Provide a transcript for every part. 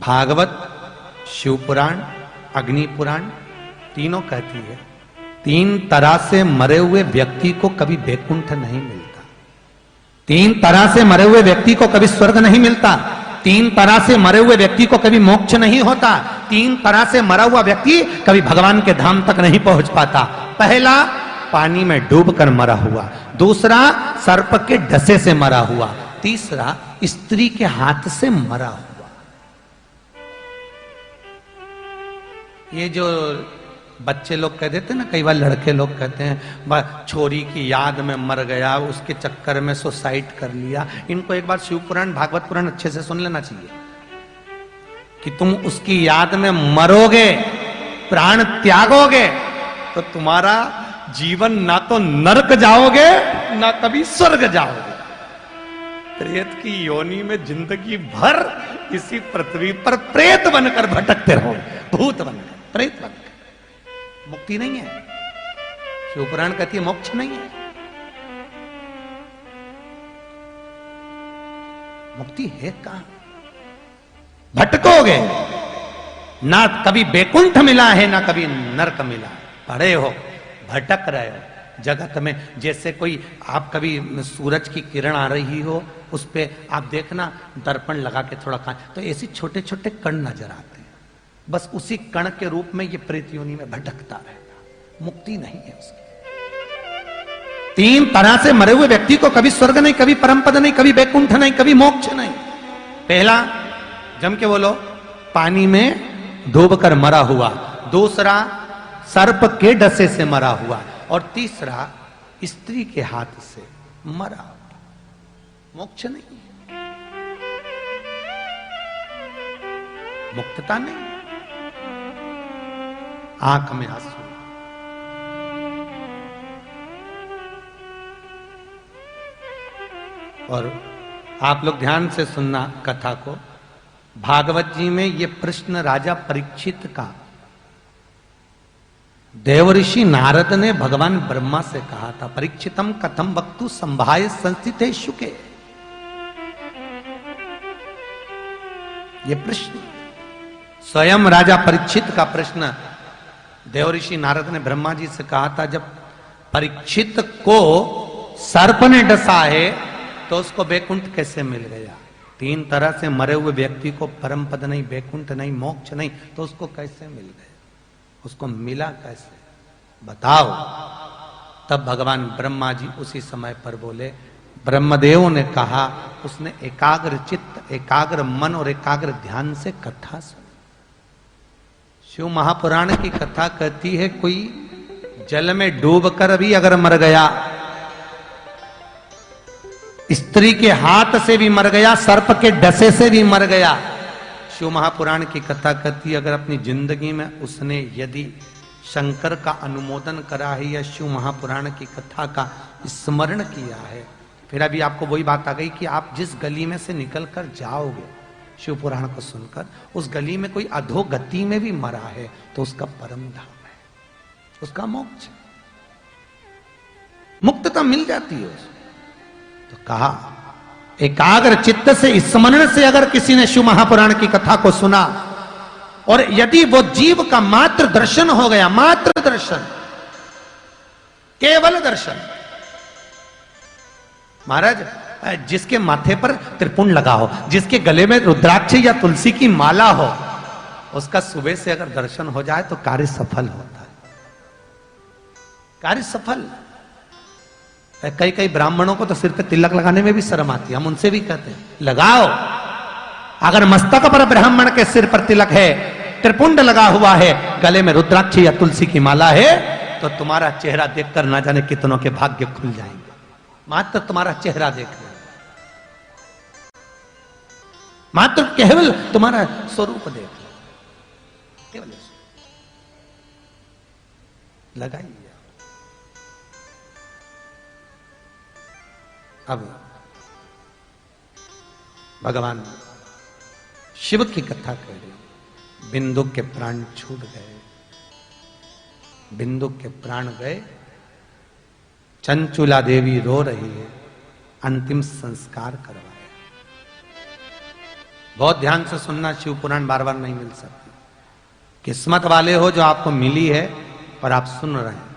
भागवत, शिव पुराण, अग्नि पुराण तीनों कहती है तीन तरह से मरे हुए व्यक्ति को कभी वैकुंठ नहीं मिलता, तीन तरह से मरे हुए व्यक्ति को कभी स्वर्ग नहीं मिलता, तीन तरह से मरे हुए व्यक्ति को कभी मोक्ष नहीं होता, तीन तरह से मरा हुआ व्यक्ति कभी भगवान के धाम तक नहीं पहुंच पाता। पहला, पानी में डूबकर मरा हुआ, दूसरा सर्प के डसे से मरा हुआ, तीसरा स्त्री के हाथ से मरा हुआ। ये जो बच्चे लोग कह देते हैं ना, कई बार लड़के लोग कहते हैं छोरी की याद में मर गया, उसके चक्कर में सुसाइड कर लिया। इनको एक बार शिव पुराण भागवत पुराण अच्छे से सुन लेना चाहिए कि तुम उसकी याद में मरोगे, प्राण त्यागोगे तो तुम्हारा जीवन ना तो नरक जाओगे ना कभी स्वर्ग जाओगे। प्रेत की योनि में जिंदगी भर इसी पृथ्वी पर प्रेत बनकर भटकते रहोगे, भूत बनकर, प्रेत बनकर। मुक्ति नहीं है। शिव पुराण कहती है मोक्ष नहीं है, मुक्ति है कहां? भटकोगे, ना कभी वैकुंठ मिला है ना कभी नरक मिला, पड़े हो, भटक रहे हो जगत में। जैसे कोई आप कभी सूरज की किरण आ रही हो, उस पे आप देखना दर्पण लगा के थोड़ा तो ऐसे छोटे छोटे कण नजर आते हैं, बस उसी कण के रूप में ये प्रेत योनि में भटकता रहेगा। मुक्ति नहीं है उसकी। तीन तरह से मरे हुए व्यक्ति को कभी स्वर्ग नहीं, कभी परमपद नहीं, कभी वैकुंठ नहीं, कभी मोक्ष नहीं। पहला, जम के बोलो, पानी में डूबकर मरा हुआ, दूसरा सर्प के डसे से मरा हुआ, और तीसरा स्त्री के हाथ से मरा हुआ। मोक्ष नहीं, मुक्तता नहीं। आंख में आंसू, और आप लोग ध्यान से सुनना कथा को। भागवत जी में ये प्रश्न राजा परीक्षित का देवऋषि नारद ने भगवान ब्रह्मा से कहा था, परीक्षितम कथम वक्तु संभाय संस्थिते शुके। ये प्रश्न स्वयं राजा परीक्षित का प्रश्न देवऋषि नारद ने ब्रह्मा जी से कहा था। जब परीक्षित को सर्प ने डसा है तो उसको वैकुंठ कैसे मिल गया? तीन तरह से मरे हुए व्यक्ति को परम पद नहीं, वैकुंठ नहीं, मोक्ष नहीं, तो उसको कैसे मिल गया? उसको मिला कैसे? बताओ। तब भगवान ब्रह्मा जी उसी समय पर बोले, ब्रह्मदेव ने कहा, उसने एकाग्र चित्त, एकाग्र मन और एकाग्र ध्यान से कथा सुनी। शिव महापुराण की कथा कहती है कोई जल में डूबकर भी अगर मर गया, स्त्री के हाथ से भी मर गया, सर्प के डसे से भी मर गया। शिव महापुराण की कथा कहती है अगर अपनी जिंदगी में उसने यदि शंकर का अनुमोदन करा है या शिव महापुराण की कथा का स्मरण किया है, फिर अभी आपको वही बात आ गई कि आप जिस गली में से निकल कर जाओगे शिव पुराण को सुनकर, उस गली में कोई अधोगति में भी मरा है तो उसका परम धाम है, उसका मोक्ष, मुक्तता मिल जाती है उसको। तो कहा एकाग्र चित्त से स्मरण से अगर किसी ने शिव महापुराण की कथा को सुना और यदि वो जीव का मात्र दर्शन हो गया, मात्र दर्शन, केवल दर्शन। महाराज, जिसके माथे पर त्रिपुंड लगा हो, जिसके गले में रुद्राक्ष या तुलसी की माला हो, उसका सुबह से अगर दर्शन हो जाए तो कार्य सफल होता है, कार्य सफल। कई कई ब्राह्मणों को तो सिर पे तिलक लगाने में भी शर्म आती है, हम उनसे भी कहते हैं लगाओ। अगर मस्तक पर ब्राह्मण के सिर पर तिलक है, त्रिपुंड लगा हुआ है, गले में रुद्राक्ष या तुलसी की माला है, तो तुम्हारा चेहरा देखकर ना जाने कितनों के भाग्य खुल जाएंगे। मात्र तुम्हारा चेहरा देखना, मात्र केवल तुम्हारा स्वरूप देख लो, केवल लगाइए। अब भगवान शिव की कथा कह रही, बिंदु के प्राण छूट गए, बिंदु के प्राण गए, चंचुला देवी रो रही है, अंतिम संस्कार करवाया। बहुत ध्यान से सुनना, शिव पुराण बार बार नहीं मिल सकती। किस्मत वाले हो जो आपको मिली है और आप सुन रहे हैं।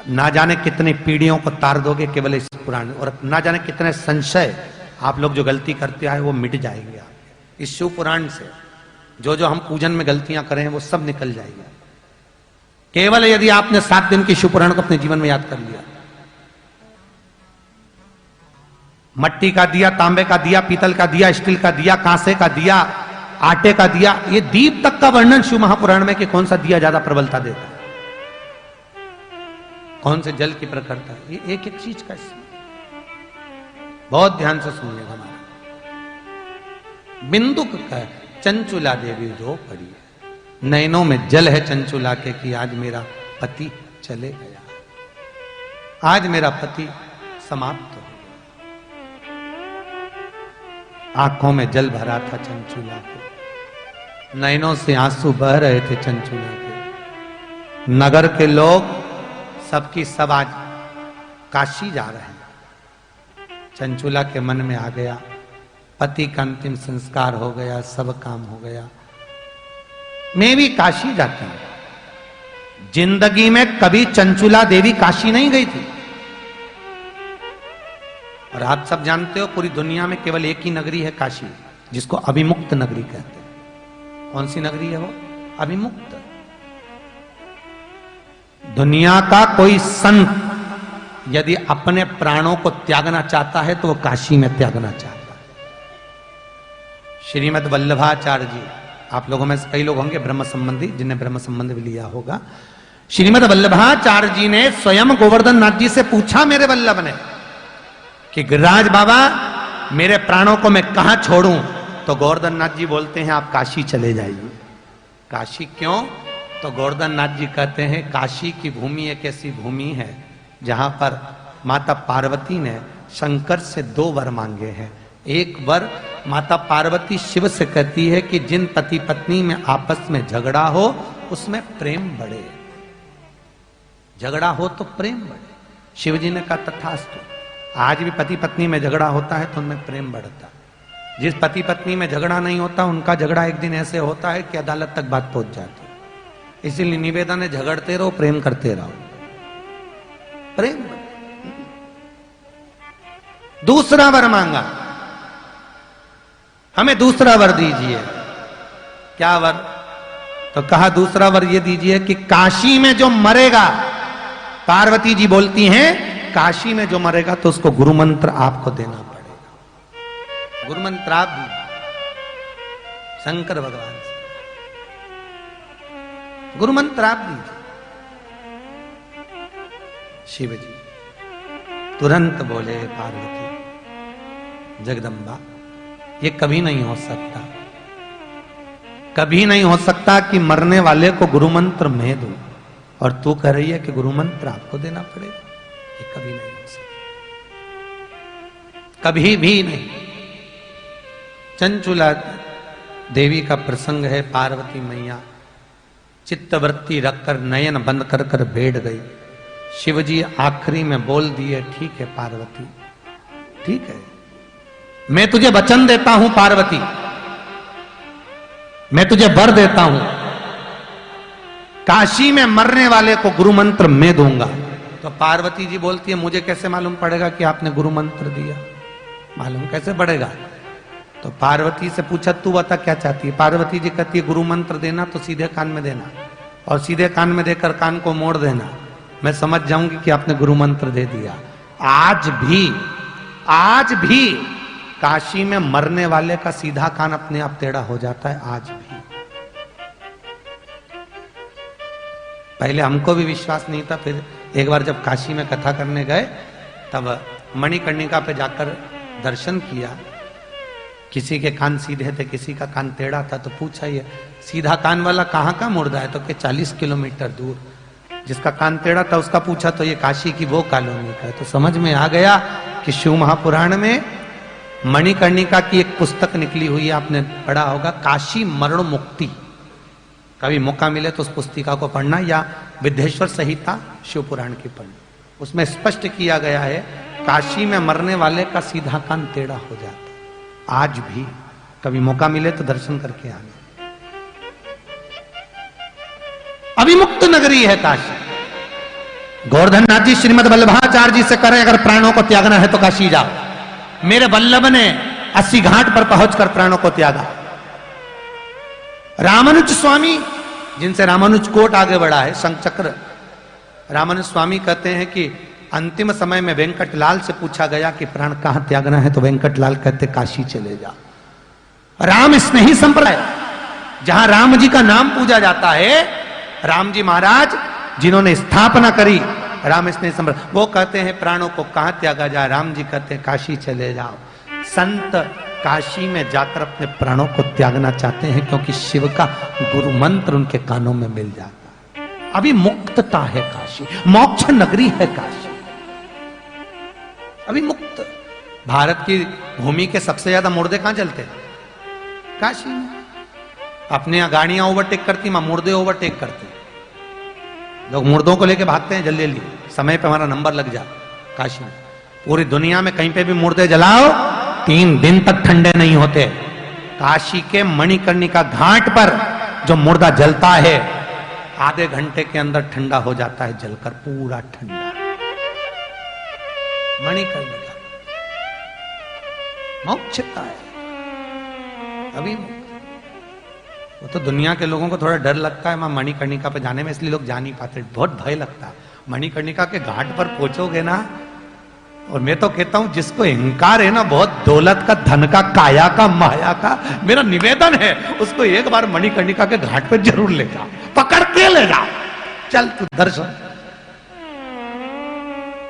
ना जाने कितनी पीढ़ियों को तार दोगे केवल इस पुराण, और ना जाने कितने संशय आप लोग जो गलती करते आए वो मिट जाएंगे आपके इस शिव पुराण से। जो जो हम पूजन में गलतियां करें वो सब निकल जाएगा, केवल यदि आपने 7 दिन की शिव पुराण को अपने जीवन में याद कर लिया। मट्टी का दिया, तांबे का दिया, पीतल का दिया, स्टील का दिया, कांसे का दिया, आटे का दिया, ये दीप तक का वर्णन शिव महापुराण में कि कौन सा दिया ज्यादा प्रबलता देता है, कौन से जल की प्रखरता, ये एक एक चीज का इसमें बहुत ध्यान से सुनिएगा। हमारा बिंदुक का चंचुला देवी जो पड़ी है, नैनों में जल है चंचुला के कि आज मेरा पति चले गया, आज मेरा पति समाप्त हो गया। आंखों में जल भरा था चंचुला के, नैनों से आंसू बह रहे थे चंचुला के। नगर के लोग सबकी सब आज काशी जा रहे हैं। चंचुला के मन में आ गया, पति का अंतिम संस्कार हो गया, सब काम हो गया, मैं भी काशी जाती हूं। जिंदगी में कभी चंचुला देवी काशी नहीं गई थी। और आप सब जानते हो पूरी दुनिया में केवल एक ही नगरी है काशी, जिसको अभिमुक्त नगरी कहते हैं। कौन सी नगरी है वो? अभिमुक्त। दुनिया का कोई संत यदि अपने प्राणों को त्यागना चाहता है तो वो काशी में त्यागना चाहता है। श्रीमद् वल्लभाचार्य जी, आप लोगों में से कई लोग होंगे ब्रह्म संबंधी, जिन्हें ब्रह्म संबंध भी लिया होगा। श्रीमद् वल्लभाचार्य जी ने स्वयं गोवर्धन नाथ जी से पूछा, मेरे वल्लभ ने, कि गिरिराज बाबा मेरे प्राणों को मैं कहां छोड़ूं? तो गोवर्धन नाथ जी बोलते हैं आप काशी चले जाइए। काशी क्यों? तो गोवर्धन नाथ जी कहते हैं काशी की भूमि एक ऐसी भूमि है जहां पर माता पार्वती ने शंकर से 2 वर मांगे हैं। एक वर माता पार्वती शिव से कहती है कि जिन पति पत्नी में आपस में झगड़ा हो उसमें प्रेम बढ़े, झगड़ा हो तो प्रेम बढ़े। शिव जी ने कहा तथास्तु। आज भी पति पत्नी में झगड़ा होता है तो उनमें प्रेम बढ़ता। जिस पति पत्नी में झगड़ा नहीं होता उनका झगड़ा एक दिन ऐसे होता है कि अदालत तक बात पहुंच जाती है। इसीलिए निवेदन है झगड़ते रहो, प्रेम करते रहो, प्रेम। दूसरा वर मांगा, हमें दूसरा वर दीजिए। क्या वर? तो कहा दूसरा वर ये दीजिए कि काशी में जो मरेगा, पार्वती जी बोलती हैं काशी में जो मरेगा तो उसको गुरु मंत्र आपको देना पड़ेगा। गुरु मंत्र आप दीजिए शंकर भगवान से, गुरु मंत्र आप दीजिए। शिव जी तुरंत बोले पार्वती, जगदम्बा ये कभी नहीं हो सकता, कभी नहीं हो सकता कि मरने वाले को गुरु मंत्र मैं दूं और तू कह रही है कि गुरु मंत्र आपको देना पड़ेगा। ये कभी नहीं हो सकता, कभी भी नहीं। चंचुला देवी का प्रसंग है। पार्वती मैया चित्तवृत्ति रखकर नयन बंद कर कर बैठ गई। शिवजी आखिरी में बोल दिए, ठीक है पार्वती, ठीक है, मैं तुझे वचन देता हूं पार्वती, मैं तुझे वर देता हूं, काशी में मरने वाले को गुरु मंत्र मैं दूंगा। तो पार्वती जी बोलती है मुझे कैसे मालूम पड़ेगा कि आपने गुरु मंत्र दिया? मालूम कैसे पड़ेगा? तो पार्वती से पूछा तू बता क्या चाहती है? पार्वती जी कहती है गुरु मंत्र देना तो सीधे कान में देना, और सीधे कान में देकर कान को मोड़ देना, मैं समझ जाऊंगी कि आपने गुरु मंत्र दे दिया। आज भी काशी में मरने वाले का सीधा कान अपने आप टेढ़ा हो जाता है, आज भी। पहले हमको भी विश्वास नहीं था, फिर एक बार जब काशी में कथा करने गए तब मणिकर्णिका पे जाकर दर्शन किया। किसी के कान सीधे थे, किसी का कान टेढ़ा था, तो पूछा ये सीधा कान वाला कहाँ का मुर्दा है? तो कि 40 किलोमीटर दूर। जिसका कान टेढ़ा था उसका पूछा तो ये काशी की वो कॉलोनी का है। तो समझ में आ गया कि शिव महापुराण में मणिकर्णिका की एक पुस्तक निकली हुई है, आपने पढ़ा होगा, काशी मरण मुक्ति। कभी मौका मिले तो उस पुस्तिका को पढ़ना, या विद्येश्वर संहिता शिव पुराण की पढ़ना। उसमें स्पष्ट किया गया है काशी में मरने वाले का सीधा कान टेढ़ा हो जाता। आज भी कभी मौका मिले तो दर्शन करके आना। अभिमुक्त नगरी है काशी। गोवर्धन नाथ जी श्रीमद वल्लभाचार्य जी से करें, अगर प्राणों को त्यागना है तो काशी जाओ। मेरे वल्लभ ने 80 घाट पर पहुंचकर प्राणों को त्यागा। रामानुज स्वामी, जिनसे रामानुज कोट आगे बढ़ा है, शंखचक्र, रामानुज स्वामी कहते हैं कि अंतिम समय में वेंकटलाल से पूछा गया कि प्राण कहां त्यागना है, तो वेंकटलाल कहते काशी चले जाओ। राम स्नेही संप्रदाय, जहां राम जी का नाम पूजा जाता है, राम जी महाराज जिन्होंने स्थापना करी राम स्नेही संप्रदाय, वो कहते हैं प्राणों को कहां त्यागा जाए, राम जी कहते हैं काशी चले जाओ। संत काशी में जाकर अपने प्राणों को त्यागना चाहते हैं, क्योंकि शिव का गुरु मंत्र उनके कानों में मिल जाता है। अभी मुक्तता है काशी, मोक्ष नगरी है काशी, अभी मुक्त। भारत की भूमि के सबसे ज्यादा मुर्दे कहां चलते हैं? काशी में। अपने यहां गाड़ियां ओवरटेक करती, वहां मुर्दे ओवरटेक करते। लोग मुर्दों को लेके भागते हैं, जल्दी जल्दी समय पे हमारा नंबर लग जा। काशी में, पूरी दुनिया में कहीं पे भी मुर्दे जलाओ 3 दिन तक ठंडे नहीं होते। काशी के मणिकर्णिका घाट पर जो मुर्दा जलता है, आधे घंटे के अंदर ठंडा हो जाता है, जलकर पूरा ठंडा। मणिकर्णिका मोक्षता है, अभी वो तो दुनिया के लोगों को थोड़ा डर लगता है वहां मणिकर्णिका पे जाने में, इसलिए लोग जा नहीं पाते, बहुत भय लगता है। मणिकर्णिका के घाट पर पहुंचोगे ना, और मैं तो कहता हूं जिसको अहंकार है ना, बहुत दौलत का, धन का, काया का, माया का, मेरा निवेदन है उसको एक बार मणिकर्णिका के घाट पे जरूर ले जाओ, पकड़ के ले जाओ। चल तू दर्शन,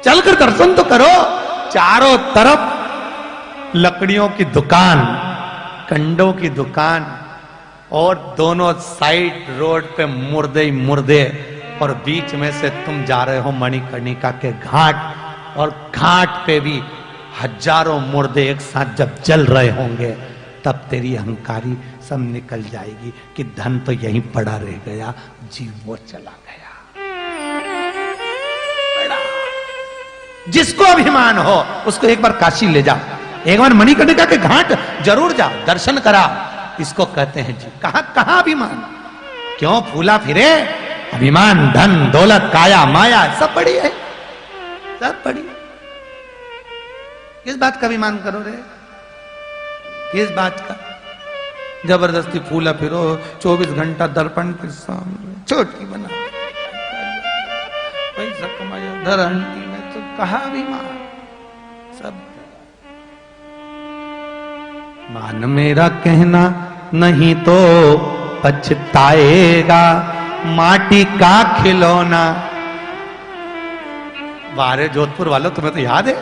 चलकर दर्शन तो करो। चारों तरफ लकड़ियों की दुकान, कंडों की दुकान, और दोनों साइड रोड पे मुर्दे ही मुर्दे, और बीच में से तुम जा रहे हो मणिकर्णिका के घाट, और घाट पे भी हजारों मुर्दे एक साथ जब जल रहे होंगे, तब तेरी अहंकारी सब निकल जाएगी कि धन तो यहीं पड़ा रह गया, जीव वो चला गया। जिसको अभिमान हो उसको एक बार काशी ले जाओ, एक बार मणिकर्णिका के घाट जरूर जाओ, दर्शन करा। इसको कहते हैं जी, कहां कहां अभिमान, क्यों फूला फिरे? अभिमान, धन, दौलत, काया, माया सब बड़ी है, सब बड़ी। किस बात का अभिमान करो रे? किस बात का? जबरदस्ती फूला फिरो 24 घंटा दर्पण के सामने, छोटी बना पैसा कमाया धरहंटी में, तो कहा अभिमान? सब मान मेरा कहना नहीं तो पछताएगा, माटी का खिलौना। वारे जोधपुर वालों, तुम्हें तो याद है